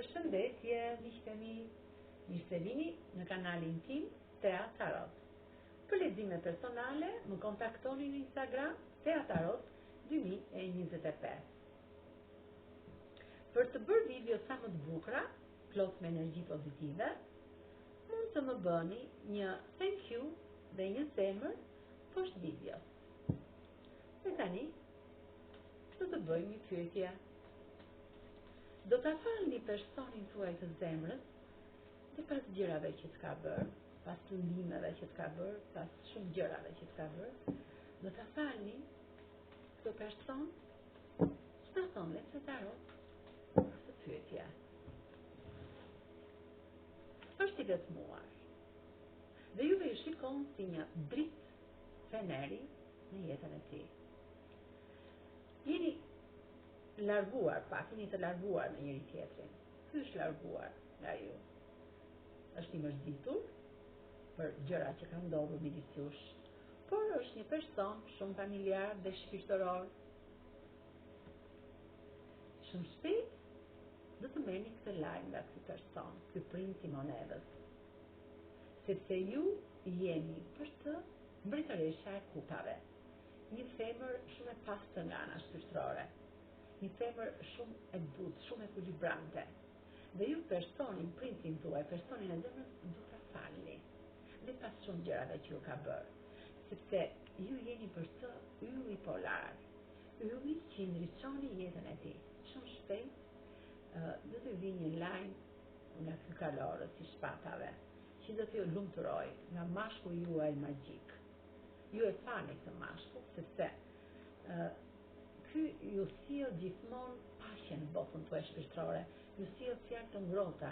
Përshëndetje, miqtë e mi, mirë se vini në kanalin tim Tea Tarot. Për lexime personale, më kontaktoni në Instagram Tea Tarot 2025. Për të bërë video sa më të bukura, plot me energji pozitive, mund të më bëni një thank you dhe një zemër poshtë videos. E tani, do të bëjmë një pyetje. Do ta falni personin tuaj të zemrës dhe pas gjërave që t'ka bërë, pas lëndimeve që t'ka bërë, pas shumë gjërave që t'ka bërë, do ta falni këtë person, ç'ta thonë le të tarot këtë pyetje. Është i vetmuar dhe juve i shikon si një dritë feneri në jetën e tij. Jeni larguar pak, jeni të larguar në njëri tjetrin. Ky është larguar nga ju. Është i mërzitur për gjëra që kanë ndodhur midis jush, por është një person shumë familjar dhe shpirtëror. Shumë shpejt do të merrni këtë lajm nga ky person, ky princ i monedhës, sepse ju jeni për të mbretëresha e kupave, një femër shumë e pastër nga ana shpirtërore, një femër shumë e butë, shumë ekuilibrante. Dhe ju personin, princin tuaj, personin e zemrës, do ta falni. Dhe pas shumë gjërave që ju ka bërë, sepse ju jeni për të ylli polar, ylli që i ndriçoni jetën e tij. Shumë shpejt do të vi një lajm nga ky kalorës i shpatave, që do t'ju lumturoj nga mashkulli juaj magjik. Ju e fani këtë mashkull, sepse ky ju sjell gjithmonë paqe në botën tuaj shpirtërore, ju sjell fjalë të ngrohta,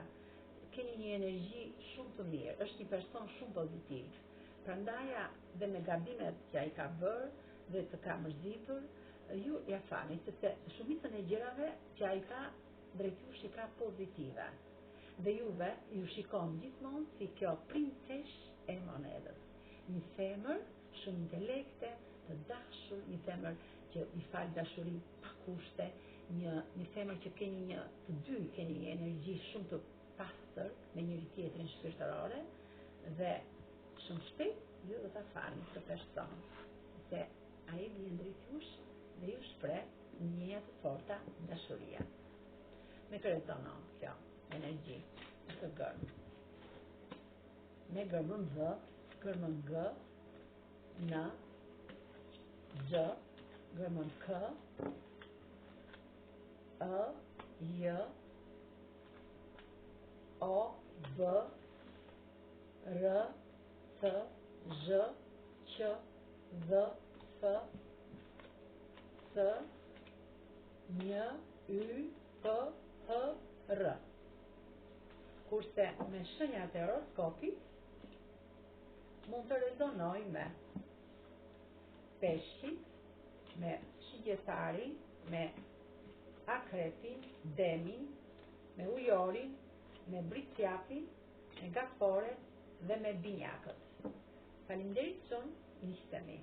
keni një energji shumë të mirë, është një person shumë pozitiv. Prandaja dhe me gabimet që ai ka bërë dhe të ka mërzitur, ju ja fani, sepse shumicën e gjërave që ai ka drejt jush i ka pozitive. Dhe juve ju shikon gjithmonë si kjo princesh e monedhës, një femër shumë intelekte, të dashur, një femër që i fal dashuri pa kushte, një femër që keni të dy keni një energji shumë të pastër me njëri tjetrin shpirtërore, dhe shumë shpejt ju do ta falni këtë person, se ai vjen drejt jush dhe ju shpreh një të forta dashuria. Me kë rezonon kjo energji të gërmë? Me gërmën V, gërmën G, N, G, gërmën K, E, J, O, B, R, T, Ž, Q, V, F, S, Një, Y, P, H, R. Kurse me shenjat e horoskopit mund të rezonoj me peshqit, me shigjetarin, me akrepin, demin, me ujorin, me bricjapin, me gaforen dhe me binjakët. Faleminderit shumë, miqtë e mi.